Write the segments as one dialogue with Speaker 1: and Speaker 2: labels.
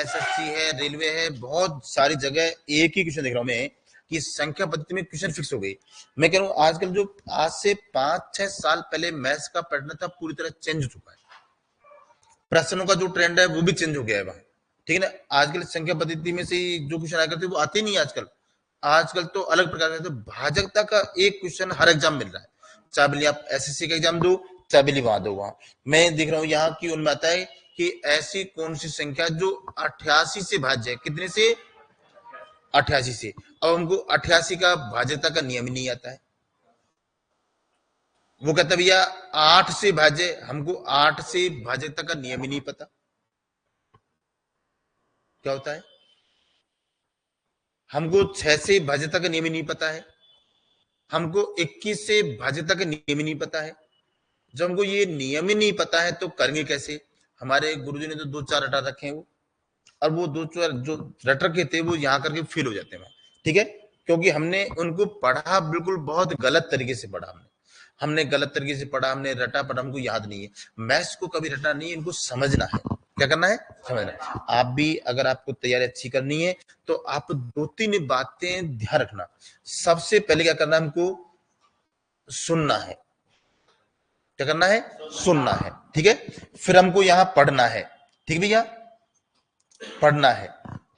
Speaker 1: SSC है, railway है, बहुत सारी जगह एक ही क्वेश्चन देख रहा हूं मैं कि संख्या पद्धति में क्वेश्चन फिक्स हो गई। मैं कह रहा हूं आजकल जो आज से 5-6 साल पहले मैथ्स का पैटर्न था पूरी तरह चेंज हो चुका है। प्रश्नों का जो ट्रेंड है वो भी चेंज हो गया है वहां, ठीक है ना। आजकल संख्या पद्धति में से जो क्वेश्चन आया करते वो आते नहीं आजकल। आजकल तो अलग प्रकार का, तो भाजकता का एक क्वेश्चन हर एग्जाम मिल रहा है, चाहे भले आप एसएससी का एग्जाम दो, चाहे भले वहां दो। वहां मैं देख रहा हूँ यहाँ की उनमें आता है कि ऐसी कौन सी संख्या जो 88 से भाज्य है, कितने से, 88 से। अब हमको 88 का भाज्यता का नियम ही नहीं आता है। वो कहता भैया 8 से भाज्य, हमको 8 से भाज्यता का नियम ही नहीं पता क्या होता है। हमको 6 से भाज्यता का नियम ही नहीं पता है। हमको 21 से भाज्यता का नियम ही नहीं पता है। जब हमको ये नियम ही नहीं पता है तो करेंगे कैसे। हमारे गुरुजी ने तो 2-4 रटा रखे हैं वो, और वो 2-4 जो रट रखे थे वो यहाँ करके फेल हो जाते हैं, ठीक है। क्योंकि हमने उनको पढ़ा बिल्कुल बहुत गलत तरीके से पढ़ा। हमने गलत तरीके से पढ़ा, हमने रटा पढ़ा, हमको याद नहीं है। मैथ्स को कभी रटना नहीं है, इनको समझना है। क्या करना है, समझना। आप भी अगर आपको तैयारी अच्छी करनी है तो आप 2-3 बातें ध्यान रखना। सबसे पहले क्या करना है, हमको सुनना है। क्या करना है, सुनना है, ठीक है। फिर हमको यहां पढ़ना है, ठीक भैया, पढ़ना है।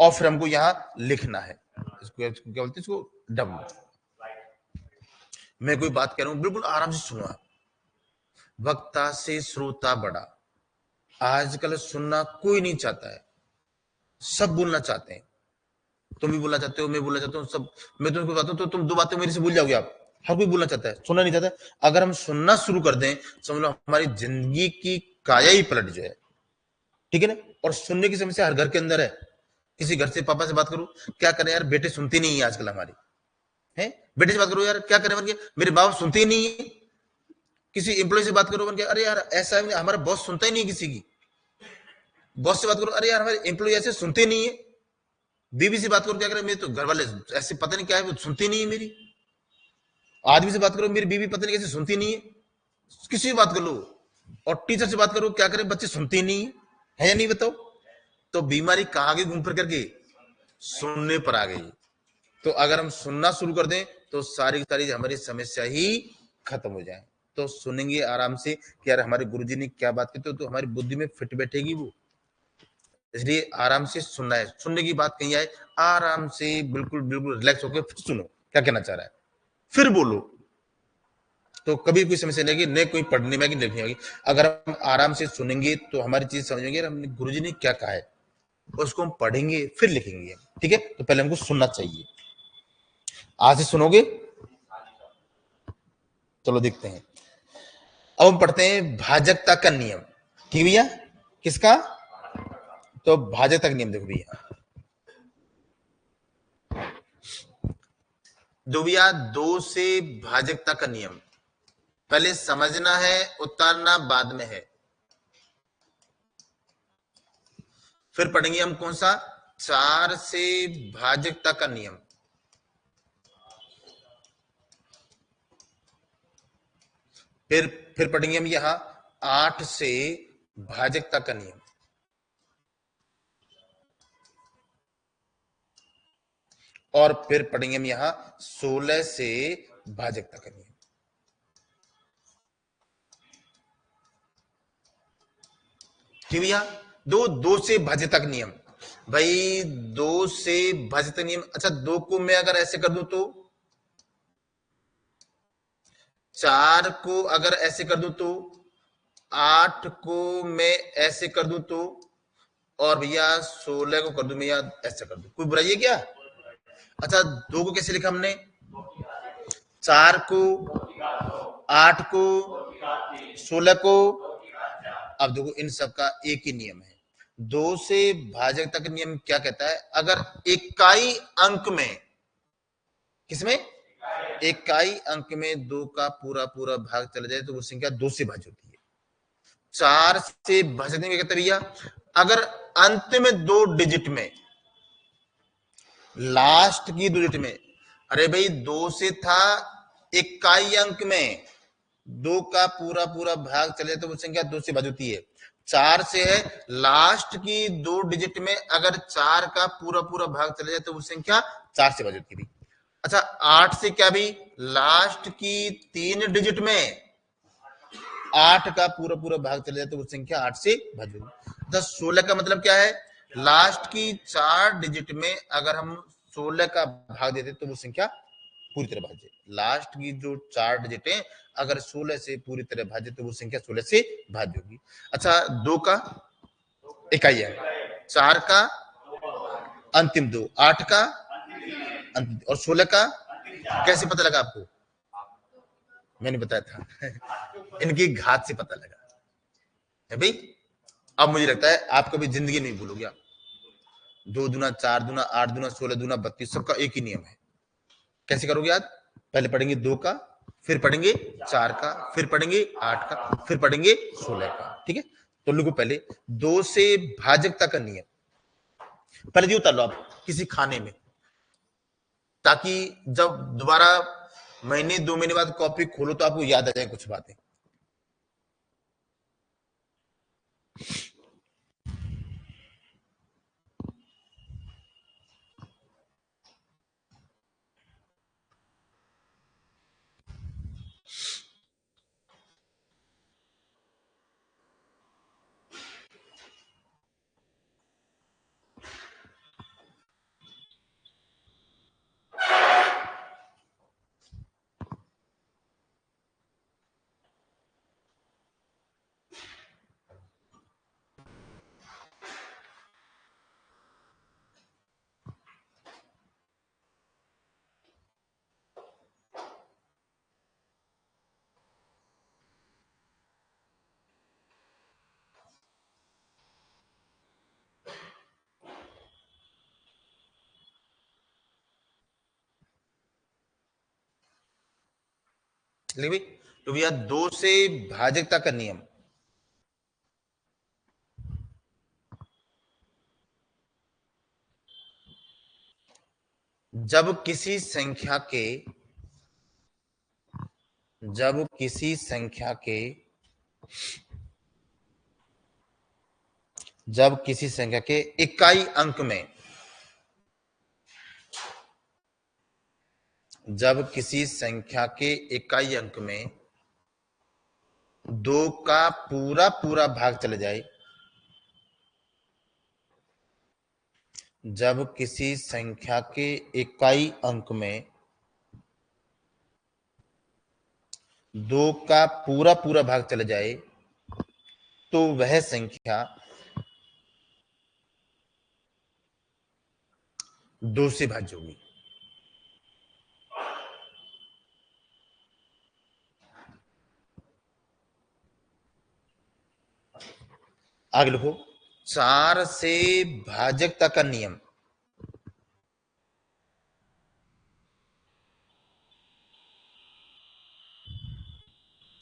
Speaker 1: और फिर हमको यहां लिखना है। इसको क्या बोलते हैं, इसको डब्ल्यू। मैं कोई बात कह रहा हूं, बिल्कुल आराम से सुनो। वक्ता से श्रोता बड़ा। आजकल सुनना कोई नहीं चाहता है, सब बोलना चाहते हैं। तुम भी बोलना चाहते हो, मैं बोलना चाहता हूँ, सब। मैं तुमको बताता हूँ तो तुम 2 बातें मेरे से भूल जाओगे आप। हर कोई बोलना चाहता है, सुनना नहीं चाहता। अगर हम सुनना शुरू कर दें, समझ लो हमारी जिंदगी की काया ही पलट जाए, ठीक है ना। और सुनने की समस्या हर घर के अंदर है। किसी घर से पापा से बात करो, क्या करें यार, बेटे सुनते नहीं है आजकल हमारी, है। बेटे से बात करो, यार क्या करें, मेरे बाप सुनते ही नहीं है। किसी एम्प्लॉय से बात करो, अरे यार ऐसा है, हमारा बॉस सुनता ही नहीं किसी की। बॉस से बात करो, अरे यार हमारे एम्प्लॉय ऐसे सुनते नहीं है। बीवी से बात करो, क्या करें, मेरे तो घर वाले ऐसे पता नहीं क्या है, वो सुनती नहीं है मेरी। आदमी से बात करो, मेरी बीवी पता नहीं कैसे सुनती नहीं है। किसी से बात कर लो। और टीचर से बात करो, क्या करें, बच्चे सुनते नहीं है या नहीं, बताओ। तो बीमारी कहां गई, घूम फिर करके सुनने पर आ गई। तो अगर हम सुनना शुरू कर दें तो सारी सारी हमारी समस्या ही खत्म हो जाए। तो सुनेंगे आराम से कि यार हमारे गुरुजी ने क्या बात की, तो हमारी बुद्धि में फिट बैठेगी वो। इसलिए आराम से सुनना है। सुनने की बात कहीं आए, आराम से बिल्कुल बिल्कुल रिलैक्स होकर फिर सुनो क्या कहना चाह रहा है, फिर बोलो। तो कभी कोई समस्या नहीं, नहीं कोई पढ़ने में लिखने होगी। अगर हम आराम से सुनेंगे तो हमारी चीज समझेंगे, हमने गुरुजी ने क्या कहा है, उसको हम पढ़ेंगे फिर लिखेंगे, ठीक है। तो पहले हमको सुनना चाहिए। आज से सुनोगे, चलो देखते हैं। अब हम पढ़ते हैं भाजकता का नियम, ठीक भैया। किसका, तो भाजकता का नियम देखो भैया। दो भैया, 2 से भाजकता का नियम पहले समझना है, उतारना बाद में है। फिर पढ़ेंगे हम कौन सा, 4 से भाजकता का नियम। फिर पढ़ेंगे हम यहां 8 से भाजकता का नियम। और फिर पढ़ेंगे हम यहां 16 से भाजकता का नियम। ठीक भैया। 2 से भाजकता का नियम भाई, 2 से भाजकता नियम। अच्छा, 2 को मैं अगर ऐसे कर दूं तो, 4 को अगर ऐसे कर दूं तो, 8 को मैं ऐसे कर दूं तो, और भैया 16 को कर दूं मैं ऐसे कर दूं, कोई बुराई है क्या। अच्छा, 2 को कैसे लिखा हमने, 4 को, 8 को, 16 को। अब देखो इन सब का एक ही नियम है। 2 से भाजकता का नियम क्या कहता है, अगर इकाई अंक में, किसमें, इकाई अंक में 2 का पूरा पूरा भाग चला जाए तो वो संख्या 2 से भाज्य होती है। 4 से भाजक क्या कहते हैं भैया, अगर अंत में 2 डिजिट में, लास्ट की 2 डिजिट में, अरे भाई 2 से था इकाई अंक में, 2 का पूरा पूरा भाग चले तो वो संख्या 2 से भाज्य होती है। 4 से है, लास्ट की 2 डिजिट में अगर 4 का पूरा पूरा भाग चला जाए तो वो संख्या 4 से भाज्य होगी। अच्छा 8 से क्या भी, लास्ट की 3 डिजिट में 8 का पूरा पूरा भाग चला जाए तो वो संख्या 8 से भाज्य होगी। अच्छा 16 का मतलब क्या है, लास्ट की 4 डिजिट में अगर हम 16 का भाग देते तो वो संख्या पूरी तरह भाज्य। लास्ट की जो 4 डिजिट है अगर 16 से पूरी तरह भाज्य तो वो संख्या 16 से भाज्य होगी। अच्छा 2 का इकाई है, 4 का अंतिम 2, 8 का अंतिम और 16 का कैसे पता लगा आपको, मैंने बताया था इनकी घात से पता लगा है भाई। अब मुझे लगता है आप कभी जिंदगी नहीं भूलोगे। 2 दूना 4 दूना 8 दूना 16 दूना 32, सबका एक ही नियम है। कैसे करोगे याद, पहले पढ़ेंगे 2 का, फिर पढ़ेंगे 4 का, फिर पढ़ेंगे 8 का, फिर पढ़ेंगे 16 का। ठीक है, तो लोगों पहले 2 से भाजकता का नियम पहले जी उतार लो आप किसी खाने में, ताकि जब दोबारा महीने 2 महीने बाद कॉपी खोलो तो आपको याद आ जाए कुछ बातें। भाई तो भैया 2 से भाजकता का नियम, जब किसी संख्या के जब किसी संख्या के जब किसी संख्या के इकाई अंक में जब किसी संख्या के इकाई अंक में 2 का पूरा पूरा भाग चला जाए, जब किसी संख्या के इकाई अंक में 2 का पूरा पूरा भाग चला जाए तो वह संख्या 2 से भाज्य होगी। आगे लिखो 4 से भाजकता का नियम,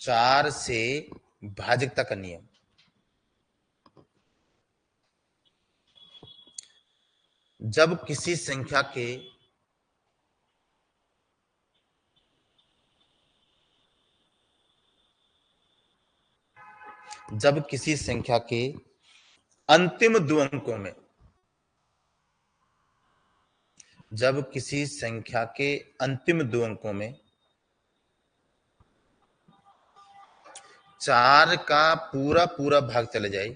Speaker 1: 4 से भाजकता का नियम, जब किसी संख्या के जब किसी संख्या के अंतिम 2 अंकों में जब किसी संख्या के अंतिम 2 अंकों में 4 का पूरा पूरा भाग चला जाए,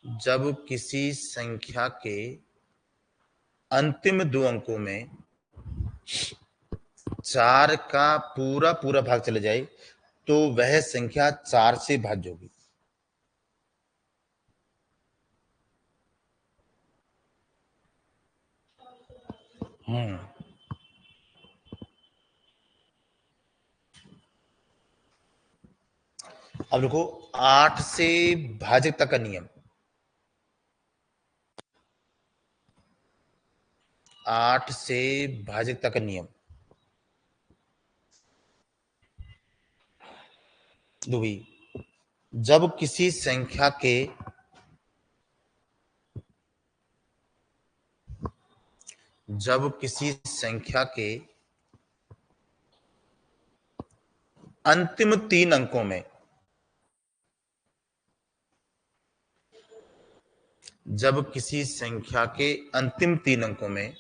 Speaker 1: जब किसी संख्या के अंतिम 2 अंकों में 4 का पूरा पूरा भाग चला जाए तो वह संख्या 4 से भाज्य होगी। अब देखो 8 से भाजकता का नियम, 8 से भाजकता का नियम, दो भी जब किसी संख्या के जब किसी संख्या के अंतिम 3 अंकों में जब किसी संख्या के अंतिम 3 अंकों में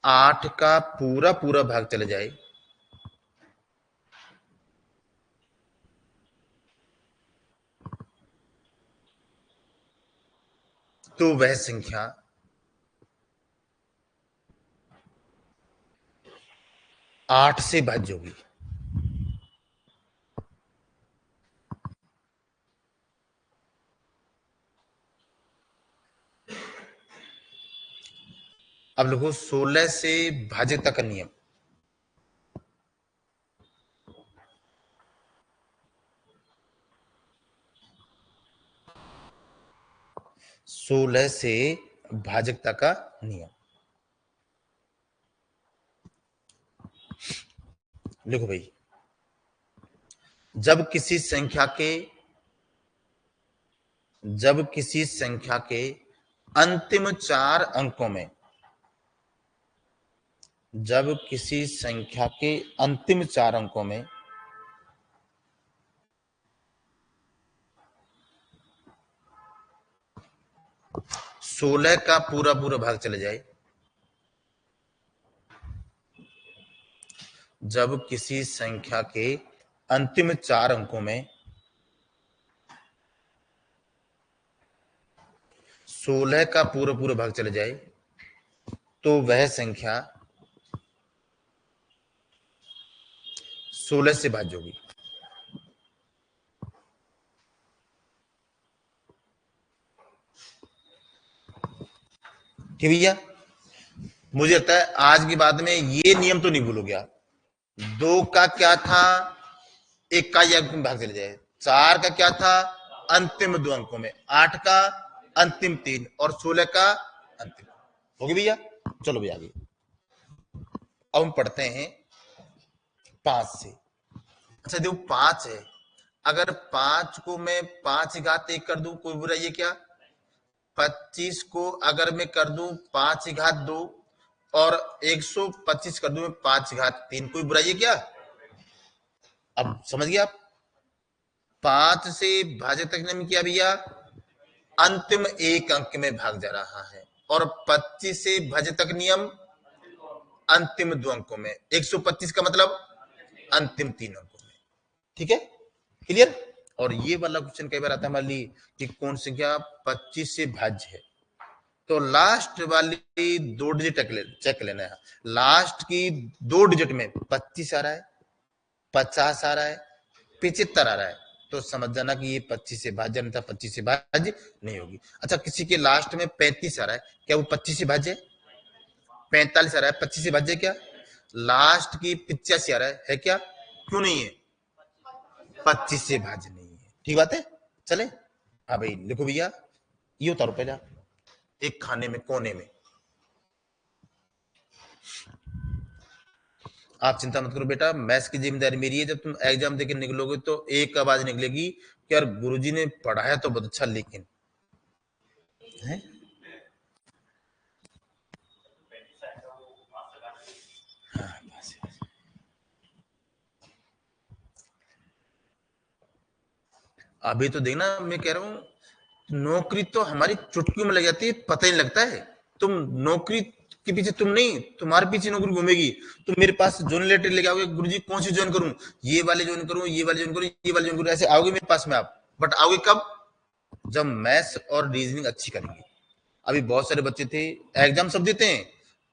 Speaker 1: 8 का पूरा पूरा भाग चला जाए तो वह संख्या 8 से भाज्य होगी। अब लिखो 16 से भाज्यता का नियम। सोलह से भाजकता का नियम लिखो भाई। जब किसी संख्या के अंतिम 4 अंकों में जब किसी संख्या के अंतिम 4 अंकों में 16 का पूरा पूरा भाग चले जाए, जब किसी संख्या के अंतिम 4 अंकों में 16 का पूरा पूरा भाग चले जाए तो वह संख्या 16 से भाज्य होगी। ठीक भैया, मुझे लगता है आज की बात में ये नियम तो नहीं भूलोगे आप। 2 का क्या था, 1 का अंतिम भाग चले जाए, 4 का क्या था अंतिम 2 अंकों में, 8 का अंतिम 3 और 16 का अंतिम। होगी भैया, चलो भैया आगे। अब हम पढ़ते हैं 5 से। अच्छा देखो 5 है, अगर 5 को मैं 5 घात 1 कर दूं कोई बुराई है क्या? 25 को अगर मैं कर दूं 5 घात 2 और 125 कर दूं मैं 5 घात 3, कोई बुराई है क्या? अब समझ गया आप? 5 से भाज्य तक ने किया भैया, अंतिम 1 अंक में भाग जा रहा है, और 25 से भाज्य तक नियम अंतिम 2 अंकों में, 125 का मतलब अंतिम 3 अंकों में। ठीक है, क्लियर? और ये वाला क्वेश्चन कई बार आता है मान ली कि कौन संख्या 25 से भाज्य है, तो लास्ट वाली 2 डिजिट चेक लेना है। लास्ट की 2 डिजिट में 25 आ रहा है, 50 आ रहा है, 75 आ रहा है, तो समझ जाना कि ये 25 से भाज्य नहीं था, 25 से भाज्य नहीं होगी। अच्छा किसी के लास्ट में 35 आ रहा है, क्या वो 25 से भाज्य है? 45 आ रहा है, 25 से भाज्य क्या? लास्ट की 85 आ रहा है क्या? क्यों नहीं है? 25 से भाज्य नहीं है। ठीक बात है, चले। हाँ भाई लिखो भैया, ये उतारो पहले एक खाने में कोने में। आप चिंता मत करो बेटा, मैथ्स की जिम्मेदारी मेरी है। जब तुम एग्जाम देके निकलोगे तो एक आवाज निकलेगी कि यार गुरुजी ने पढ़ाया तो बहुत अच्छा, लेकिन है? अभी तो देखना, मैं कह रहा हूं नौकरी तो हमारी चुटकियों में लग जाती है, पता ही नहीं लगता है। तुम नौकरी के पीछे तुम नहीं, तुम्हारे पीछे नौकरी घूमेगी। तुम मेरे पास ज्वाइन लेटर लेके आओगे, गुरुजी कौन सी ज्वाइन करूं, ये वाले ज्वाइन करूं, ये वाले ज्वाइन करूं, ये वाले ज्वाइन करूं, ऐसे आओगे मेरे पास में आप। बट आओगे कब? जब मैथ्स और रीजनिंग अच्छी करेंगे। अभी बहुत सारे बच्चे थे, एग्जाम सब देते हैं,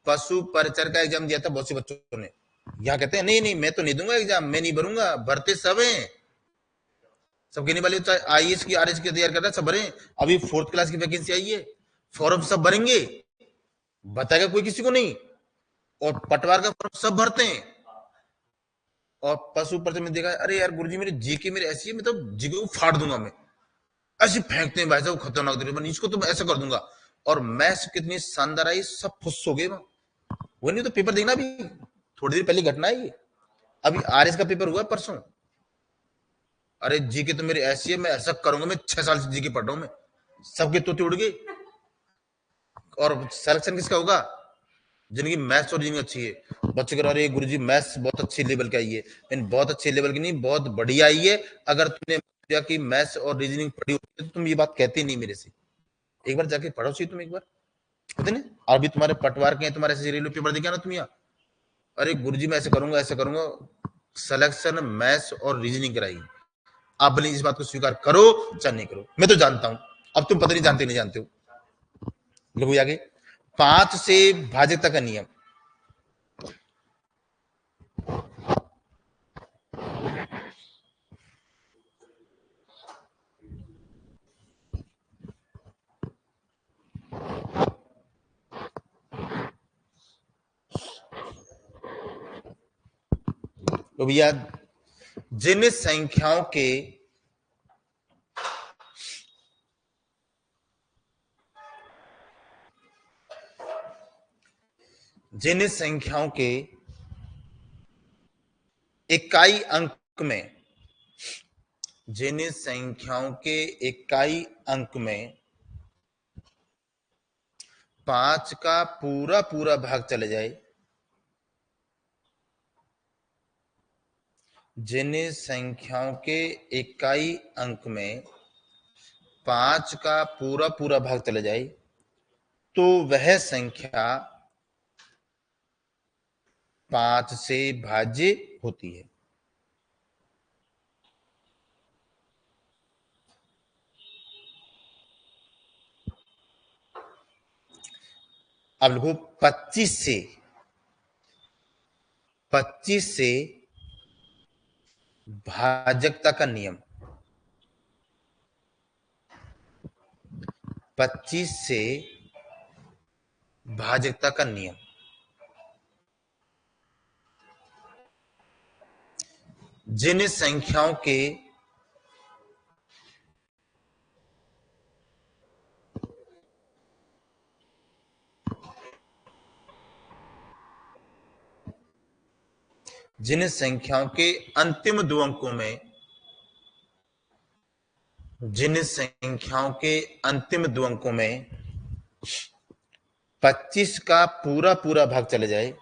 Speaker 1: पशु परिचर का एग्जाम दिया था बहुत से बच्चों ने, यहाँ कहते हैं नहीं नहीं मैं तो नहीं दूंगा एग्जाम, मैं नहीं भरूंगा, भरते सब हैं, सब गिने वाले आईएएस की आरएस की तैयार कर रहा है, सब भरे। अभी 4th क्लास की वैकेंसी आई है, फॉर्म सब भरेंगे, बताएगा कोई किसी को नहीं, और पटवार का फॉर्म सब भरते हैं। और पशु परिचय में देखा, अरे यार गुरुजी मेरे जीके मेरे ऐसी है, मैं तो जीके को फाड़ दूंगा, मैं ऐसे फेंकते हैं भाई साहब, खतरनाक तरीके, इसको तो मैं ऐसा कर दूंगा। और मैथ्स कितनी शानदार आई, सब फुस हो गए। वो नहीं तो पेपर देखना, भी थोड़ी देर पहले घटना है ये, अभी आरएस का पेपर हुआ परसों। अरे जीके तो मेरी ऐसी है, मैं ऐसा करूंगा, मैं 6 साल से जीके पढ़ रहा हूं मैं, सबके तोते उड़ गए। और सिलेक्शन किसका होगा? जिनकी मैथ्स और रीजनिंग अच्छी है। बच्चे कह रहे गुरुजी मैथ्स बहुत अच्छे लेवल का आई है, बहुत अच्छे लेवल की नहीं, बहुत बढ़िया आई है। अगर तुमने कि मैथ्स और रीजनिंग पढ़ी होती तो तुम ये बात कहते नहीं मेरे से। एक बार जाके पढ़ो सी तुम एक बार, होते ना। अभी तुम्हारे पटवार के हैं, तुम्हारे ऐसे रेलवे पेपर दिखा ना तुम यहाँ, अरे गुरुजी मैं ऐसे करूंगा, सिलेक्शन मैथ्स और रीजनिंग कराई। आप भले इस बात को स्वीकार करो चाहे नहीं करो, मैं तो जानता हूं, अब तुम पता नहीं जानते नहीं जानते हो। लोग आगे 5 से भाज्यता का नियम। तो भैया जिन संख्याओं के इकाई अंक में, जिन संख्याओं के इकाई अंक में 5 का पूरा पूरा भाग चले जाए, जिन संख्याओं के इकाई अंक में 5 का पूरा पूरा भाग चले जाए तो वह संख्या 5 से भाज्य होती है। अब लिखो 25 से भाजकता का नियम। 25 से भाजकता का नियम। जिन संख्याओं के अंतिम दो अंकों में, जिन संख्याओं के अंतिम दो अंकों में 25 का पूरा पूरा भाग चले जाए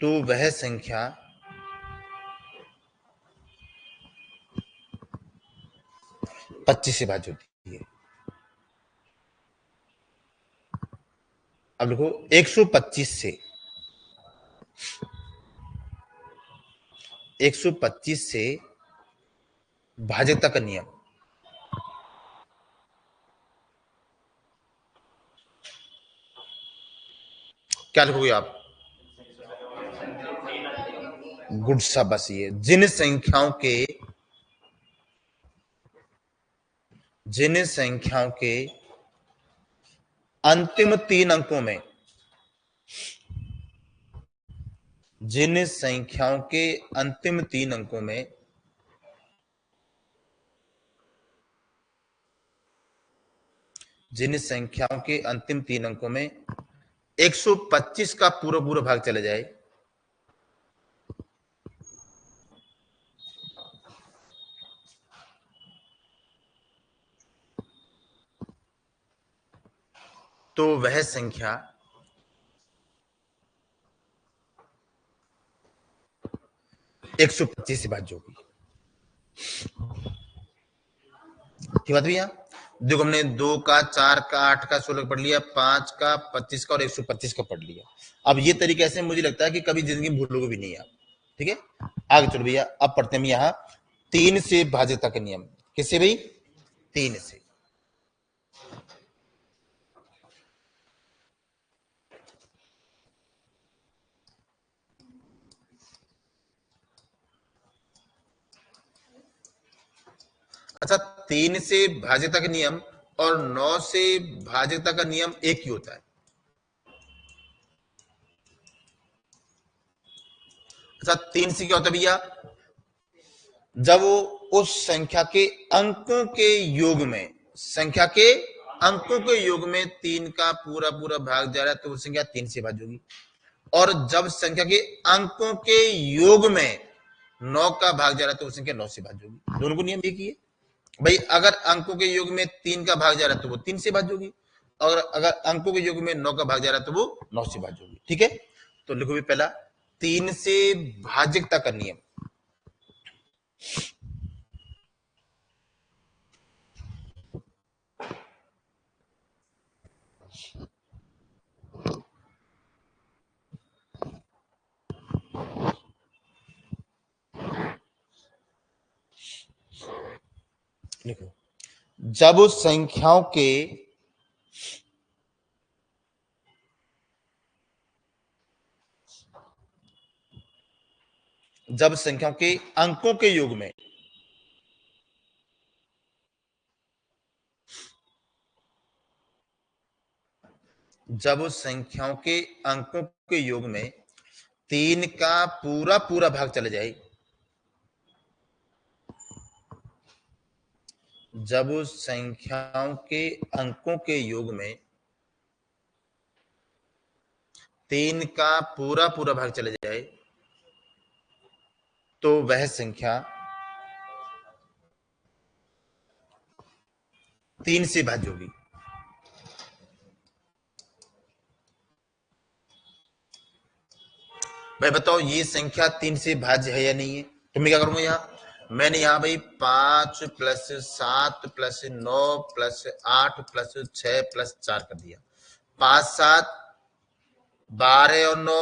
Speaker 1: तो वह संख्या 25 से भाज्य होती है। अब लिखो 125 से भाज्यता का नियम। क्या लिखोगे आप? गुड, शाबाश। ये जिन संख्याओं के अंतिम तीन अंकों में, जिन संख्याओं के अंतिम तीन अंकों में जिन संख्याओं के अंतिम तीन अंकों में 125 का पूरा पूरा भाग चले जाए तो वह संख्या 125 से भाज्य होगी। ठीक बात भैया? देखो हमने 2 का, 4 का, 8 का, 16 का पढ़ लिया, 5 का, 25 का और 125 का पढ़ लिया। अब ये तरीके से मुझे लगता है कि कभी जिंदगी में भूलोगे भी नहीं आप। ठीक है, आगे चलो भैया। अब पढ़ते हैं यहां 3 से भाज्यता का नियम। किससे भाई? 3 से। अच्छा, 3 से भाज्यता का नियम और 9 से भाज्यता का नियम एक ही होता है। अच्छा, 3 से क्या होता है भैया? जब वो उस संख्या के अंकों के योग में, संख्या के अंकों के योग में 3 का पूरा पूरा भाग जा रहा है तो वो संख्या 3 से भाज्य होगी। और जब संख्या के अंकों के योग में 9 का भाग जा रहा है तो वो संख्या 9 से भाज्य होगी। दोनों को नियम एक ही है भाई। अगर अंकों के योग में 3 का भाग जा रहा है तो वो 3 से भाज्य होगी, और अगर अंकों के योग में 9 का भाग जा रहा है तो वो 9 से भाज्य होगी। ठीक है, तो लिखो भी पहला 3 से भाजकता का नियम। देखो, जब उस संख्याओं के अंकों के योग में जब उस संख्याओं के अंकों के योग में 3 का पूरा पूरा भाग चला जाए, जब उस संख्याओं के अंकों के योग में 3 का पूरा पूरा भाग चला जाए, तो वह संख्या 3 से भाज्य होगी। भाई बताओ, ये संख्या 3 से भाज्य है या नहीं है? तो मैं क्या करूंगा, यहां मैंने यहां भाई 5 plus 7 plus 9 plus 8 plus 6 plus 4 कर दिया। 5 7 12 और 9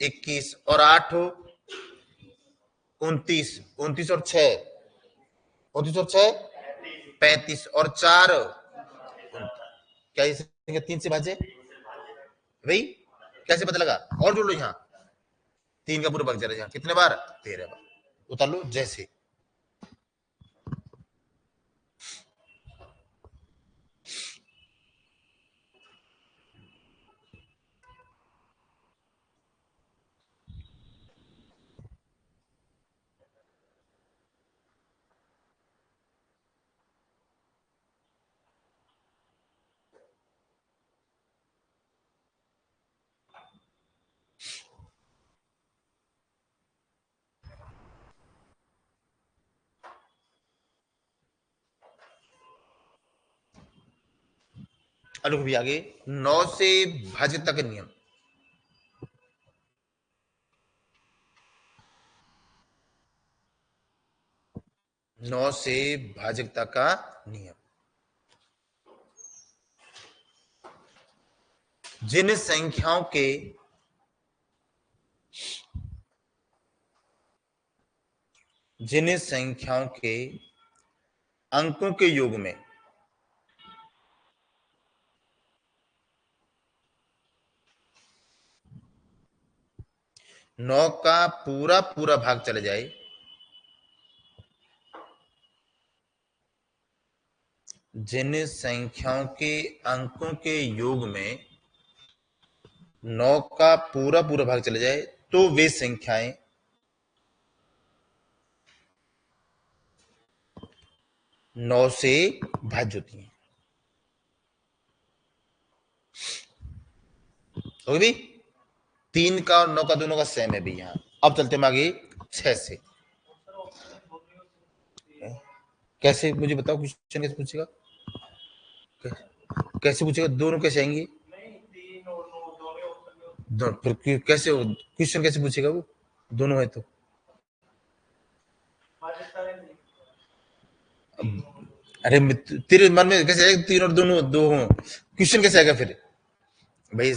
Speaker 1: 21 और 8 29, 29 और 6 29 और 6 35 और 4, क्या ये संख्या 3 से भाज्य है भाई? कैसे पता लगा? और जोड़ लो, यहाँ 3 का पूरा भाग चला जाए कितने बार? 13 बार। उतार लो जैसे। अलो भी आगे 9 से भाज्यता का नियम। नौ से भाजकता का नियम। जिन संख्याओं के अंकों के योग में 9 का पूरा पूरा भाग चला जाए, जिन संख्याओं के अंकों के योग में 9 का पूरा पूरा भाग चला जाए, तो वे संख्याएं 9 से भाज्य होती हैं। हो गई? 3 का और 9 का दोनों का सेम है भी यहां। अब चलते हैं आगे 6 से। कैसे, मुझे बताओ, क्वेश्चन कैसे पूछेगा? कैसे पूछेगा? दोनों कैसे आएंगे? फिर कैसे क्वेश्चन कैसे पूछेगा वो? दोनों है तो अरे तेरे मन में कैसे आएगा 3 और दोनों 2 हो? क्वेश्चन कैसे आएगा फिर भाई?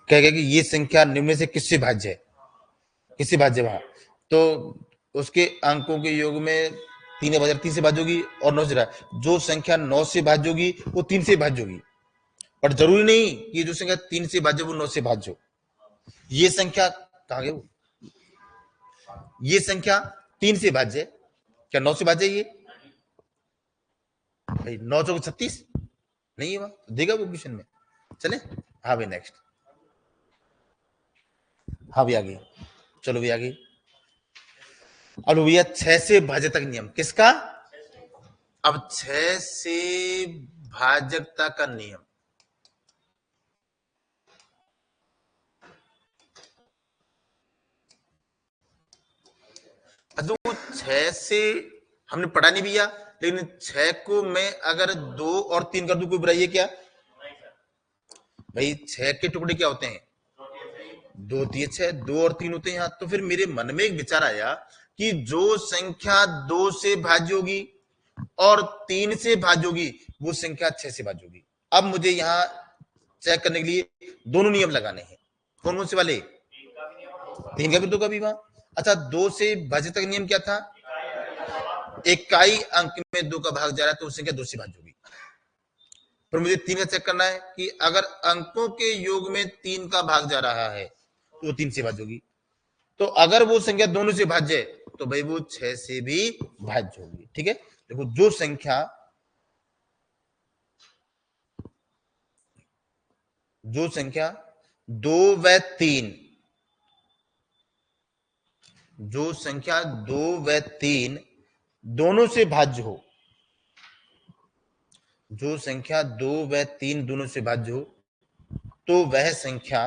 Speaker 1: कहेगा कि ये संख्या निम्न से किससे भाज्य है, किससे भाज्य वहां, तो उसके अंकों के योग में 3 से भाज्य होगी और 9 से रहा। जो संख्या 9 से भाज्य होगी वो 3 से भाज्य होगी, पर जरूरी नहीं कि जो संख्या 3 से भाज्य वो 9 से भाज्य हो। ये संख्या कहां गई? ये संख्या 3 से भाज्य है, क्या 9 से भाज्य है ये? भाई 9 चौक 36 नहीं है वहां, तो देगा वो क्वेश्चन में। चले हाँ भाई नेक्स्ट। हाँ भी आगे, चलो भी आगे। अब भैया 6 से भाजक नियम किसका? अब 6 से भाजकता का नियम। तो 6 से हमने पढ़ा नहीं भैया, लेकिन 6 को मैं अगर 2 और 3 कर दूं, कोई बुराई है क्या? भाई 6 के टुकड़े क्या होते हैं? 2 तिये 6, 2 और 3 होते हैं यहाँ। तो फिर मेरे मन में एक विचार आया कि जो संख्या 2 से भाज्य होगी और 3 से भाज्य होगी वो संख्या 6 से भाज्य होगी। अब मुझे यहाँ चेक करने के लिए दोनों नियम लगाने हैं। कौन कौन से वाले? 3 का भी 2 का भी। वहां अच्छा, 2 से भाज्य तक नियम क्या था? इकाई अंक में 2 का भाग जा रहा है तो संख्या 2 से भाज्य होगी। पर मुझे 3 का चेक करना है कि अगर अंकों के योग में 3 का भाग जा रहा है तो 3 से भाज्य होगी। तो अगर वो संख्या दोनों से भाज्य है तो भाई वो 6 से भी भाज्य होगी। ठीक है, देखो जो संख्या 2 व 3, जो संख्या 2 व 3 दोनों से भाज्य हो, जो संख्या 2 व 3 दोनों से भाज्य हो तो वह संख्या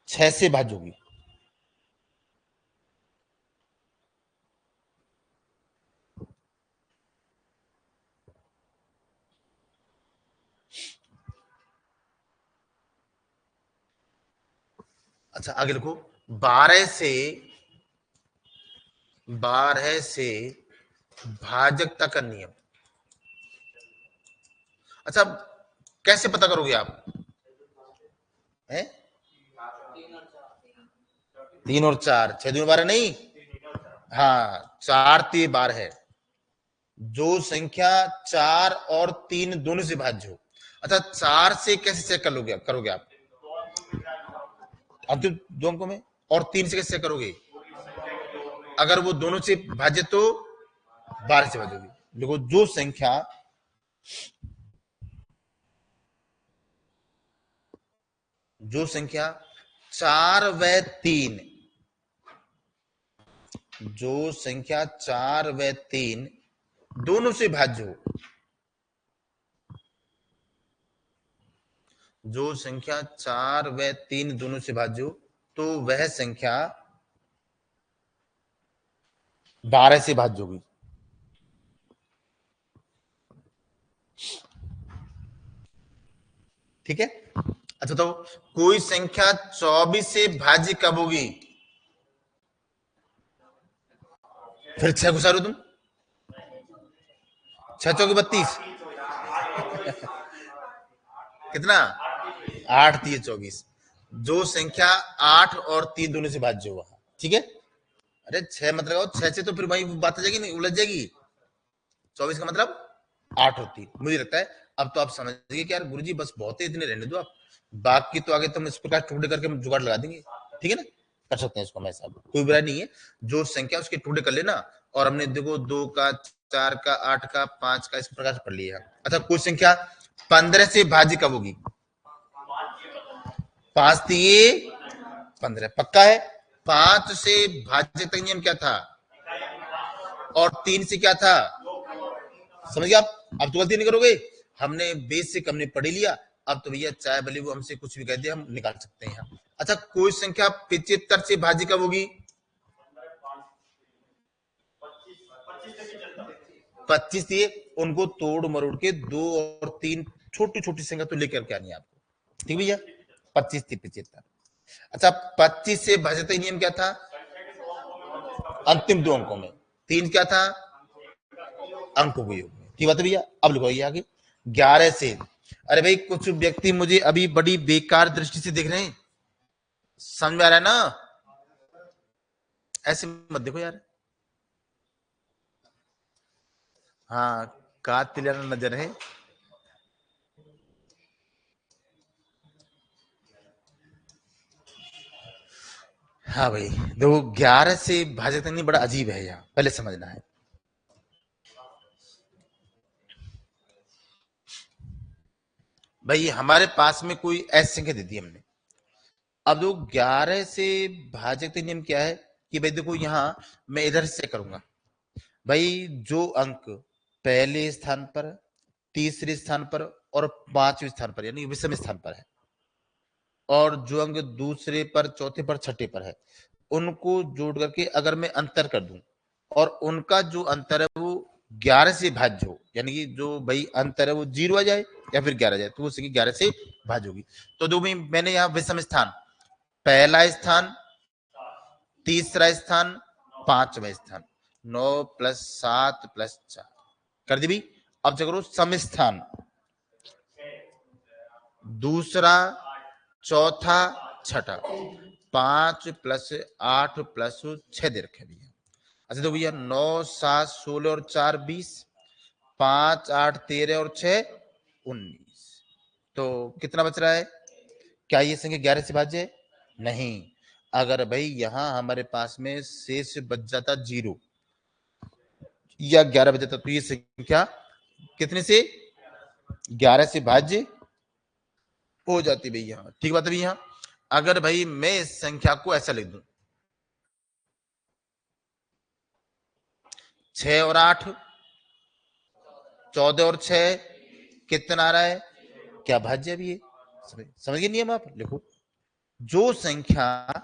Speaker 1: 6 से भाज्य होगी। अच्छा आगे लिखो, 12 से भाजकता का नियम। अच्छा कैसे पता करोगे आप? हैं? 3 और 4, 6 दूनी 12 नहीं, हाँ 4 3 12 है। जो संख्या 4 और 3 दोनों से भाज्य हो। अच्छा 4 से कैसे चेक करोगे आप? अंतिम 2 अंकों में। और 3 से कैसे चेक करोगे? अगर वो दोनों से भाज्य तो 12 से भाज्य होगी। देखो जो संख्या 4 व 3, जो संख्या 4 व 3 दोनों से भाज्य हो, जो संख्या 4 व 3 दोनों से भाज्य हो तो वह संख्या 12 से भाज्य होगी। ठीक है, अच्छा तो कोई संख्या 24 से भाज्य कब होगी? फिर 6 घुसारो तुम, 6 चौके 32 कितना? 8 3 24। जो संख्या 8 और 3 दोनों से भाज्य हुआ। ठीक है, अरे 6 मतलब 6 से तो फिर भाई बात आ जाएगी, नहीं उलझ जाएगी। 24 का मतलब 8 और 3। मुझे लगता है अब तो आप समझ गए कि यार गुरुजी बस बहुत है, इतने रहने दो आप, बाकी तो आगे तुम इस प्रकार टुकड़े करके हम जुगाड़ लगा देंगे। ठीक है ना, कर सकते हैं इसको हम ऐसा, कोई बुराई नहीं है। जो संख्या उसके टुकड़े कर लेना, और हमने देखो 2 का 4 का 8 का 5 का इस प्रकार से पढ़ लिया। अच्छा कोई संख्या 15 से भाज्य कब होगी? 5 दिए 15 पक्का है। 5 से भाज्य तक नियम क्या था? और 3 से क्या था? समझ गए आप? अब तो गलती नहीं करोगे, हमने बेस से कम ने पढ़ लिया। अब तो भैया चाहे भले वो हमसे कुछ भी कह दे, हम निकाल सकते हैं। अच्छा कोई संख्या 75 से भाज्य कब होगी? 25 दिए, उनको तोड़ मरोड़ के 2 और 3 छोटी छोटी संख्या तो लेकर के आनी है आपको। ठीक भैया, 25 थी 75। अच्छा 25 से भाज्यता नियम क्या था? अंतिम 2 अंकों में। 3 क्या था? अंकों के योग में। ठीक बात है भैया, अब लिखो ये आगे 11 से। अरे भाई कुछ व्यक्ति मुझे अभी बड़ी बेकार दृष्टि से देख रहे हैं, समझ में आ रहा है ना? ऐसे मत देखो यार, हाँ कातिल नजर है। हाँ भाई देखो 11 से भाजक नहीं, बड़ा अजीब है यहाँ, पहले समझना है। भाई हमारे पास में कोई ऐसी संख्या दे दी हमने, अब जो 11 से भाजक नियम क्या है कि भाई देखो यहाँ मैं इधर से करूंगा, भाई जो अंक पहले स्थान पर, तीसरे स्थान पर और 5वें स्थान पर यानी विषम स्थान पर है, और जो अंक दूसरे पर, चौथे पर, छठे पर है, उनको जोड़ करके अगर मैं अंतर कर दूं और उनका जो अंतर है वो 11 से भाज्य हो, यानी कि जो भाई अंतर है वो 0 आ जाए या फिर 11 आ जाए, तो वो संख्या 11 से भाज्य होगी। तो जो भी मैंने यहाँ विषम स्थान, पहला स्थान, तीसरा स्थान, पांचवा स्थान, 9 + 7 + 4 कर दी भी। अब चलो सम स्थान, दूसरा, चौथा, छठा, 5 + 8 + 6 दे रखे भैया। अच्छा तो भैया 9 7 16 और 4 20, 5 8 13 और 6 19, तो कितना बच रहा है? क्या ये संख्या 11 से भाज्य है? नहीं। अगर भाई यहां हमारे पास में शेष बच जाता 0 या 11 बच जाता, तो ये संख्या कितने से? 11 से भाज्य हो जाती भैया। ठीक बात है भैया। अगर भाई मैं इस संख्या को ऐसा लिख दूं, 6 और 8, 14 और 6 कितना आ रहा है? क्या भाज्य भी है? समझ गए नियम? आप लिखो, जो संख्या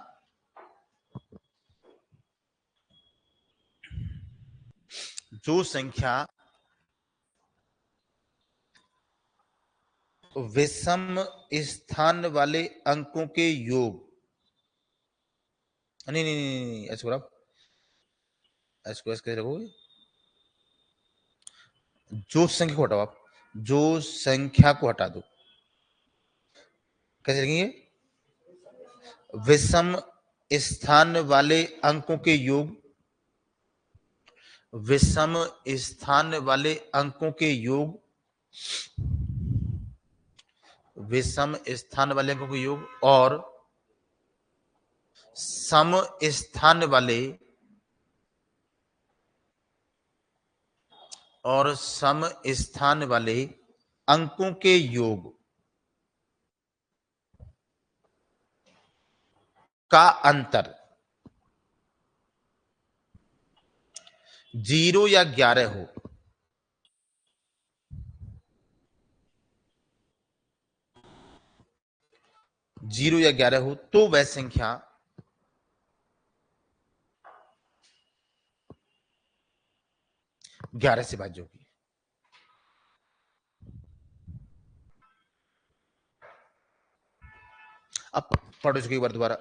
Speaker 1: जो संख्या विषम स्थान वाले अंकों के योग, नहीं नहीं नहीं नहीं, ऐसे बोला, ऐसे कैसे रखोगे? जो संख्या को हटाओ आप, जो संख्या को हटा दो, कैसे लिखेंगे? विषम स्थान वाले अंकों के योग, विषम स्थान वाले अंकों के योग, विषम स्थान वाले अंकों के योग और सम स्थान वाले सम स्थान वाले अंकों के योग का अंतर 0 या 11 हो, 0 या 11 हो, तो वह संख्या ग्यारह से भाज्य होगी। अब पढ़ो इसको एक बार दोबारा।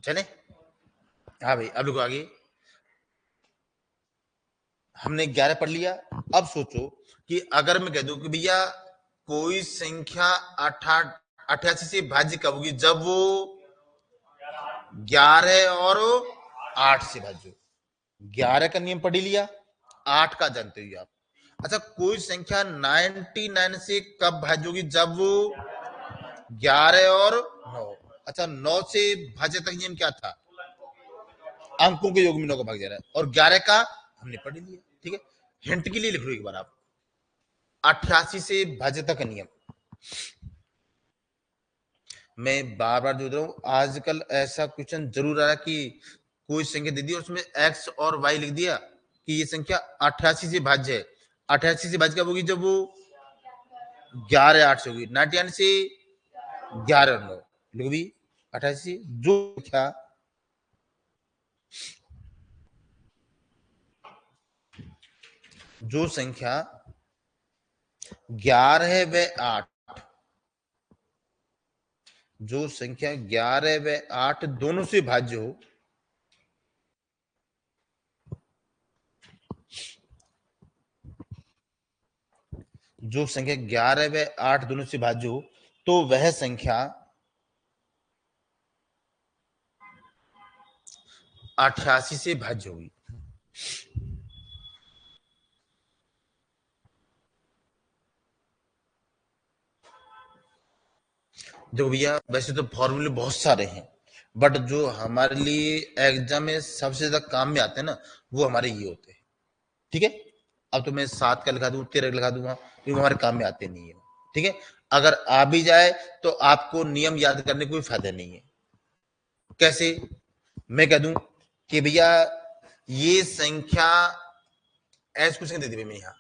Speaker 1: चले, हाँ भाई अब लोग आगे। हमने 11 पढ़ लिया। अब सोचो कि अगर मैं कह दूं कि भैया कोई संख्या 88 से भाज्य कब होगी? जब वो 11 और 8 से भाज्य हो। 11 का नियम पढ़ लिया, 8 का जानते हो आप। अच्छा कोई संख्या 99 से कब भाज्य होगी? जब वो 11 और 9। अच्छा 9 से भाज्य तक नियम क्या था? अंकों के योग में 9 का भाग जा रहा है, और 11 का हमने पढ़ लिया। ठीक है, हिंट के लिए लिख लो एक बार आप, 88 से भाज्य तक नियम। मैं बार बार जोड़ रहा हूं, आजकल ऐसा क्वेश्चन जरूर आ रहा है कि कोई संख्या दे दी और उसमें एक्स और वाई लिख दिया कि ये संख्या 88 से भाज्य है। 88 से भाज्य कब होगी? जब वो 11 8 से होगी। 99 से 11 और 9 लिखो भी, 88 से जो संख्या जो संख्या 11 व 8, जो संख्या 11 व 8 दोनों से भाज्य हो, जो संख्या 11 व 8 दोनों से भाज्य हो, तो वह संख्या 88 से भाज्य होगी। देखो भैया, वैसे तो फॉर्मूले बहुत सारे हैं, बट जो हमारे लिए एग्जाम में सबसे ज्यादा काम में आते हैं ना, वो हमारे ये होते हैं। ठीक है, अब तो मैं 7 का लिखा दूं, 13 का लिखा दूंगा, क्योंकि हमारे काम में आते नहीं है। ठीक है, अगर आ भी जाए तो आपको नियम याद करने कोई फायदा नहीं है। कैसे? मैं कह दूं कि भैया ये संख्या ऐसे कुछ नहीं दे दी मैं यहां,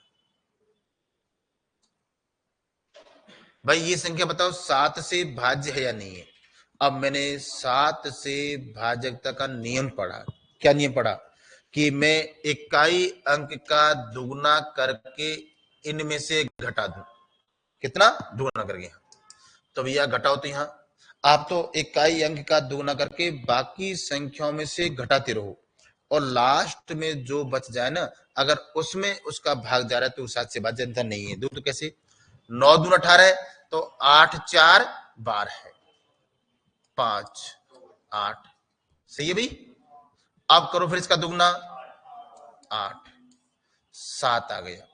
Speaker 1: भाई ये संख्या बताओ 7 से भाज्य है या नहीं है। अब मैंने 7 से भाजकता का नियम पढ़ा। क्या नियम पढ़ा? कि मैं इकाई अंक का दुगना करके इनमें से घटा दूं। कितना? दुगना करके। तो भैया घटाओ, तो यहां आप तो इकाई अंक का दुगना करके बाकी संख्याओं में से घटाते रहो, और लास्ट में जो बच जाए ना, अगर उसमें उसका भाग जा रहा है तो 7 से भाज्य नहीं है। दो तो कैसे? 9 दून 18 है, तो 8 4 12 है, 5 8। सही है भाई? अब करो फिर इसका दुगना, 8 7 आ गया,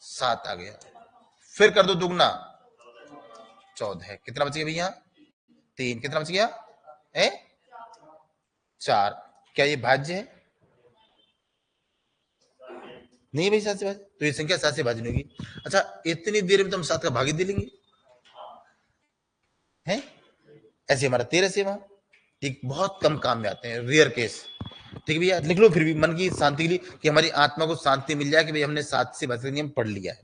Speaker 1: 7 आ गया। फिर कर दो दुगना, 14 है। कितना बच गया भैया? 3। कितना बच गया? 4। क्या ये भाज्य है? नहीं भाई, 7 से भाज्य तो ये संख्या 7 से भाज्य नहीं होगी। अच्छा, इतनी देर में तुम 7 का भागी दे लेंगे हैं? ऐसे हमारा 13 से वहां, ठीक, बहुत कम काम में आते हैं, रेयर केस। ठीक है भैया, लिख लो फिर भी मन की शांति के लिए, कि हमारी आत्मा को शांति मिल जाए कि भाई हमने 7 से भाज्य नियम पढ़ लिया है।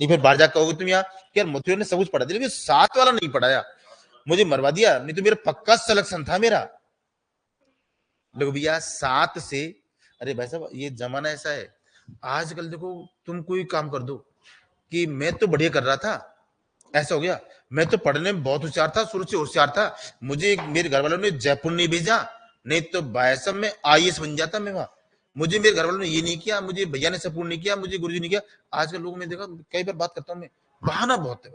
Speaker 1: नहीं फिर बाहर जाकर कहोगे तुम यहाँ कि यार मथुरा ने सब कुछ पढ़ा दिया, लेकिन 7 वाला नहीं पढ़ाया, मुझे मरवा दिया, नहीं तो मेरा पक्का सिलेक्शन था मेरा। देखो भैया 7 से, अरे भाई साहब ये जमाना ऐसा है, आजकल देखो तुम कोई काम कर दो कि मैं तो बढ़िया कर रहा था, ऐसा हो गया, मैं तो पढ़ने में बहुत होशियार था, शुरू से होशियार था, मुझे मेरे घर वालों ने जयपुर नहीं भेजा, नहीं तो बायसम में आईएएस बन जाता मैं वहां। मुझे मेरे घर वालों ने ये नहीं किया, मुझे भैया ने सपोर्ट नहीं किया, मुझे गुरुजी ने किया। आजकल लोगों में देखा, कई बार बात करता हूँ मैं, बहाना बहुत है,